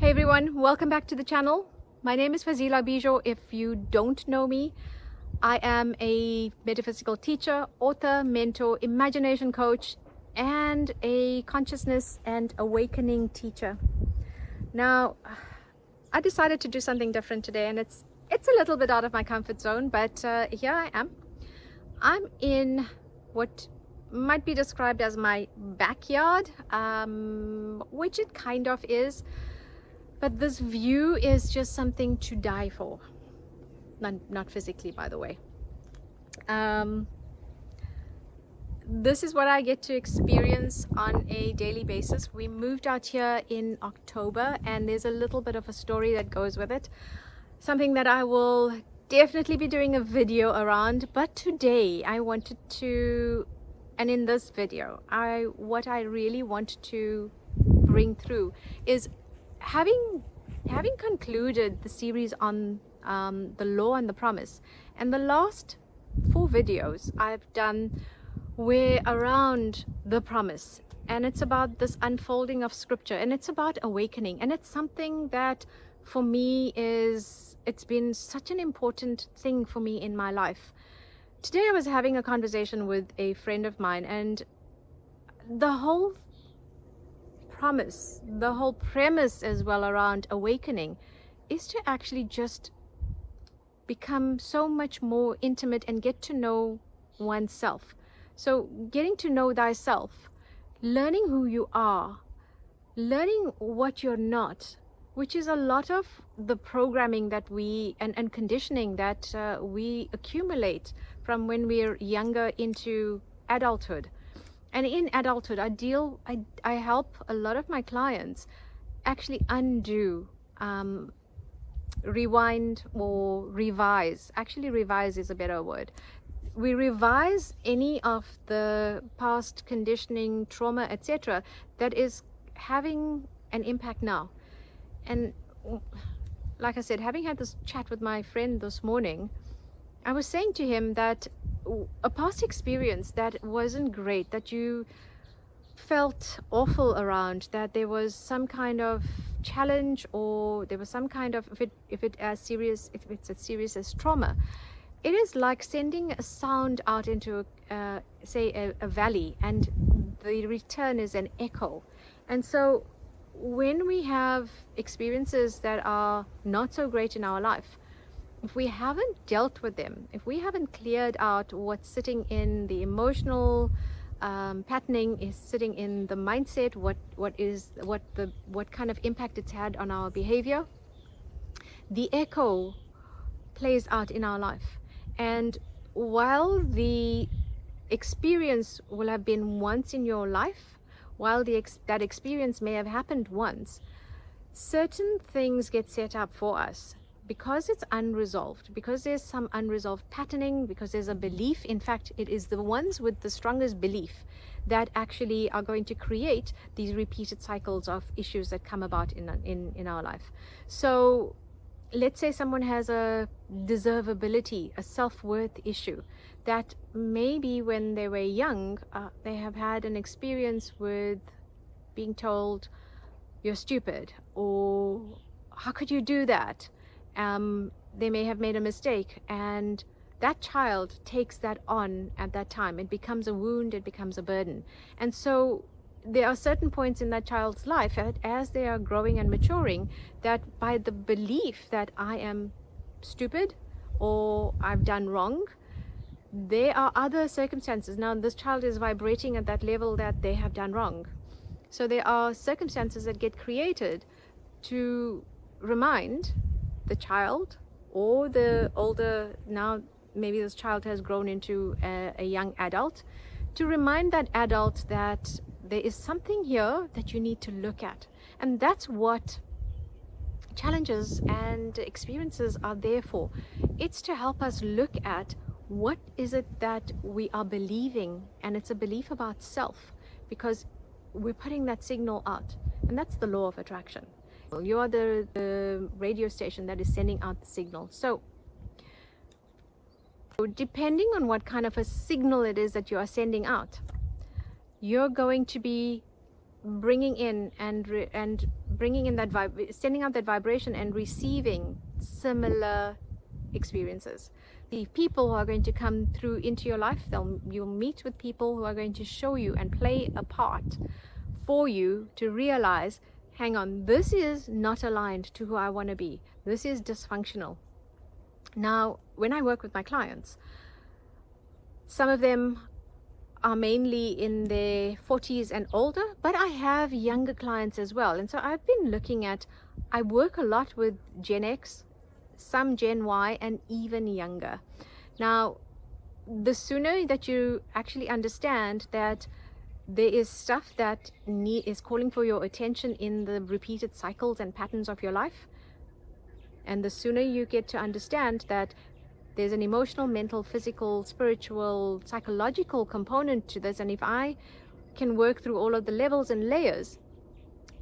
Hey everyone, welcome back to the channel. My name is Fazila Bizior. If you don't know me, I am a metaphysical teacher, author, mentor, imagination coach, and a consciousness and awakening teacher. Now, I decided to do something different today, and it's a little bit out of my comfort zone, but here I am. I'm in what might be described as my backyard, which it kind of is. But this view is just something to die for. Not physically, by the way. This is what I get to experience on a daily basis. We moved out here in October, and there's a little bit of a story that goes with it. Something that I will definitely be doing a video around. But today I wanted to, and in this video, what I really want to bring through is having concluded the series on the law and the promise, and the last 4 videos I've done were around the promise, and it's about this unfolding of scripture, and it's about awakening, and it's something that for me it's been such an important thing for me in my life. Today I was having a conversation with a friend of mine, and the whole promise, the whole premise as well around awakening is to actually just become so much more intimate and get to know oneself. So getting to know thyself, learning who you are, learning what you're not, which is a lot of the programming that we and conditioning that we accumulate from when we're younger into adulthood. And in adulthood, I help a lot of my clients actually undo, rewind or revise. Actually, revise is a better word. We revise any of the past conditioning, trauma, etc. that is having an impact now. And like I said, having had this chat with my friend this morning, I was saying to him that a past experience that wasn't great, that you felt awful around, that there was some kind of challenge, or there was some kind of, if it's as serious as trauma, it is like sending a sound out into say a valley, and the return is an echo. And so when we have experiences that are not so great in our life, if we haven't dealt with them, if we haven't cleared out what's sitting in the emotional patterning, is sitting in the mindset, what kind of impact it's had on our behavior, the echo plays out in our life. And while the experience will have been once in your life, while that experience may have happened once, certain things get set up for us. Because it's unresolved, because there's some unresolved patterning, because there's a belief. In fact, it is the ones with the strongest belief that actually are going to create these repeated cycles of issues that come about in our life. So let's say someone has a deservability, a self-worth issue, that maybe when they were young, they have had an experience with being told, you're stupid, or how could you do that? They may have made a mistake, and that child takes that on at that time. It becomes a wound, it becomes a burden. And so there are certain points in that child's life as they are growing and maturing, that by the belief that I am stupid or I've done wrong, there are other circumstances. Now this child is vibrating at that level that they have done wrong. So there are circumstances that get created to remind the child, or the older, now maybe this child has grown into a young adult, to remind that adult that there is something here that you need to look at. And that's what challenges and experiences are there for. It's to help us look at what is it that we are believing, and it's a belief about self, because we're putting that signal out, and that's the law of attraction. You are the radio station that is sending out the signal. So depending on what kind of a signal it is that you are sending out, you're going to be bringing in and bringing in that sending out that vibration and receiving similar experiences. The people who are going to come through into your life, you'll meet with people who are going to show you and play a part for you to realize, hang on, this is not aligned to who I want to be. This is dysfunctional. Now, when I work with my clients, some of them are mainly in their 40s and older, but I have younger clients as well. And so I've been looking at, I work a lot with Gen X, some Gen Y, and even younger. Now, the sooner that you actually understand that there is stuff that is calling for your attention in the repeated cycles and patterns of your life, and the sooner you get to understand that there's an emotional, mental, physical, spiritual, psychological component to this, and if I can work through all of the levels and layers,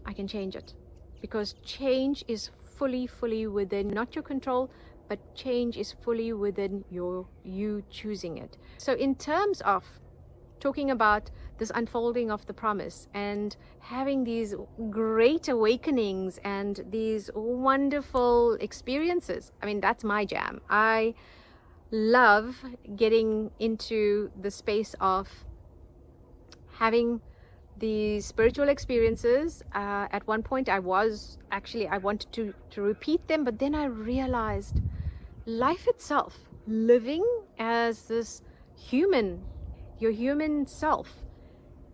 I can change it. Because change is fully within, not your control, but change is fully within you choosing it. So in terms of talking about this unfolding of the promise and having these great awakenings and these wonderful experiences, I mean, that's my jam. I love getting into the space of having these spiritual experiences. At one point I wanted to repeat them, but then I realized life itself, living as this human, your human self,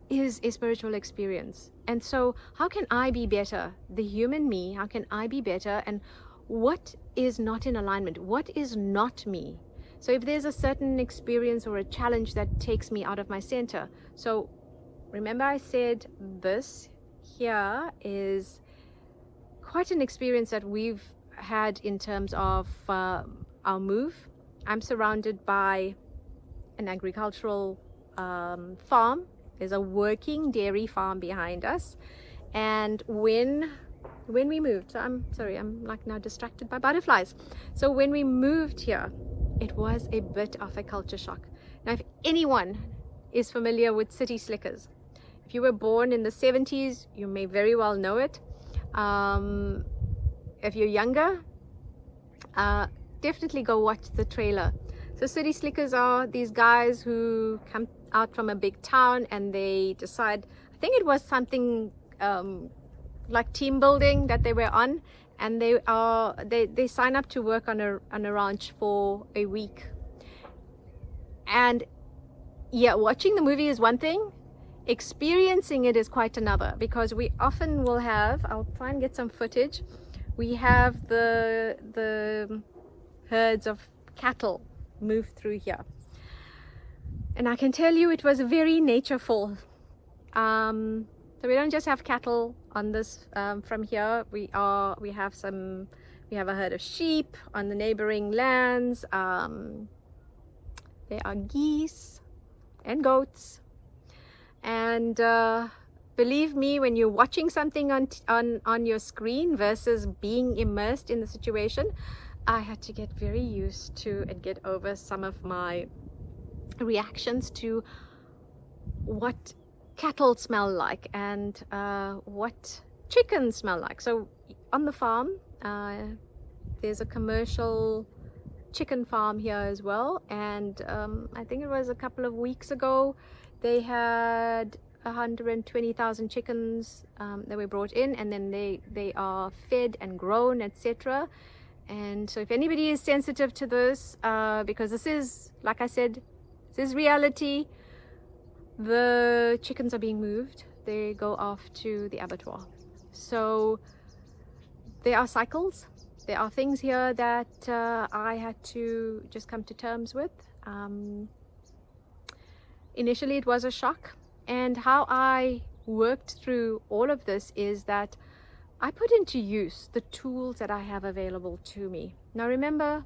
is a spiritual experience. And so how can I be better? The human me, how can I be better? And what is not in alignment? What is not me? So if there's a certain experience or a challenge that takes me out of my center. So remember I said this here is quite an experience that we've had in terms of our move. I'm surrounded by an agricultural farm. There's a working dairy farm behind us. And when we moved, so I'm sorry, I'm like now distracted by butterflies. So when we moved here, it was a bit of a culture shock. Now, if anyone is familiar with city slickers, if you were born in the 70s, you may very well know it. If you're younger, definitely go watch the trailer. So city slickers are these guys who come out from a big town and they decide, I think it was something like team building that they were on, and they sign up to work on a ranch for a week. And yeah, watching the movie is one thing, experiencing it is quite another, because we often will have, I'll try and get some footage, we have the herds of cattle move through here. And I can tell you it was very natureful. So we don't just have cattle on this from here. We have a herd of sheep on the neighboring lands. There are geese and goats. And believe me, when you're watching something on your screen versus being immersed in the situation, I had to get very used to and get over some of my reactions to what cattle smell like and what chickens smell like. So on the farm, there's a commercial chicken farm here as well, and I think it was a couple of weeks ago they had 120,000 chickens that were brought in, and then they are fed and grown, etc. And so if anybody is sensitive to this, because this is, like I said, this is reality, the chickens are being moved. They go off to the abattoir. So there are cycles. There are things here that I had to just come to terms with. Initially it was a shock, and how I worked through all of this is that I put into use the tools that I have available to me. Now remember,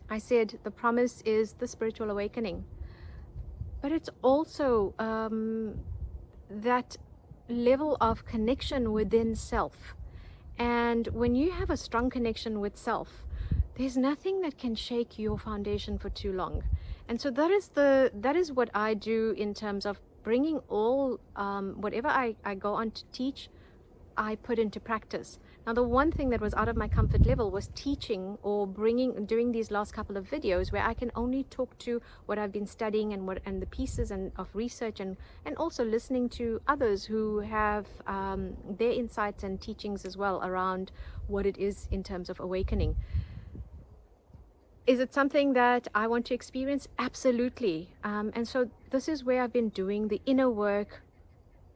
I said the promise is the spiritual awakening, but it's also that level of connection within self. And when you have a strong connection with self, there's nothing that can shake your foundation for too long. And so that is what I do in terms of bringing all whatever I go on to teach. I put into practice. Now, the one thing that was out of my comfort level was teaching or doing these last couple of videos where I can only talk to what I've been studying and the pieces of research, and also listening to others who have their insights and teachings as well around what it is in terms of awakening. Is it something that I want to experience? Absolutely. And so this is where I've been doing the inner work.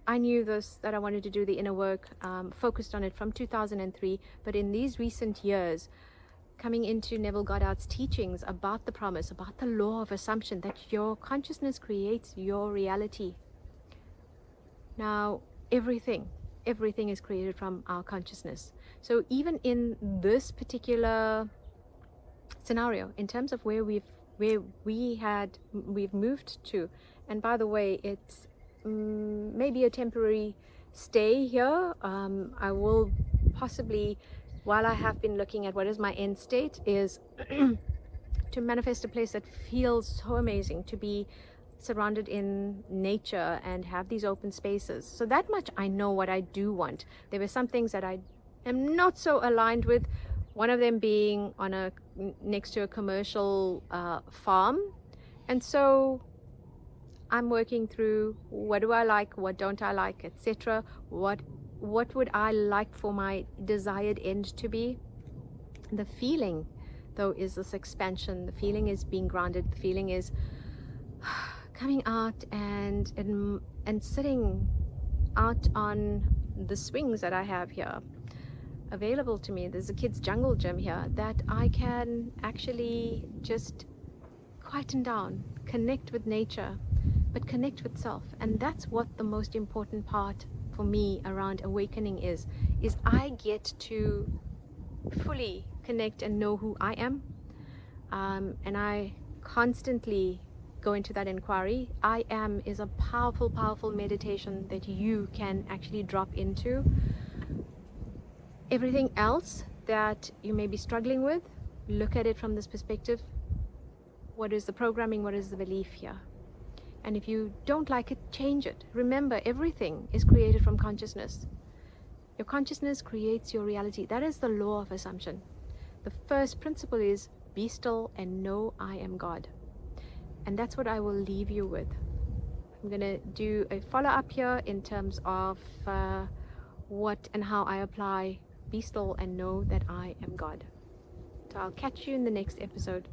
I knew that I wanted to do the inner work, focused on it from 2003. But in these recent years, coming into Neville Goddard's teachings about the promise, about the law of assumption, that your consciousness creates your reality. Now, everything is created from our consciousness. So even in this particular scenario, in terms of where we've moved to, and by the way, it's maybe a temporary stay here. I will possibly, while I have been looking at what is my end state, is to manifest a place that feels so amazing, to be surrounded in nature and have these open spaces. So that much I know what I do want. There were some things that I am not so aligned with, one of them being next to a commercial farm. And so I'm working through, what do I like, what don't I like, etc. What would I like for my desired end to be? The feeling, though, is this expansion. The feeling is being grounded. The feeling is coming out and sitting out on the swings that I have here available to me. There's a kids' jungle gym here that I can actually just quieten down, connect with nature, but connect with self. And that's what the most important part for me around awakening is I get to fully connect and know who I am. And I constantly go into that inquiry. I am is a powerful, powerful meditation that you can actually drop into. Everything else that you may be struggling with, look at it from this perspective. What is the programming? What is the belief here? And if you don't like it, change it. Remember, everything is created from consciousness. Your consciousness creates your reality. That is the law of assumption. The first principle is be still and know I am God. And that's what I will leave you with. I'm going to do a follow-up here in terms of what and how I apply be still and know that I am God. So I'll catch you in the next episode.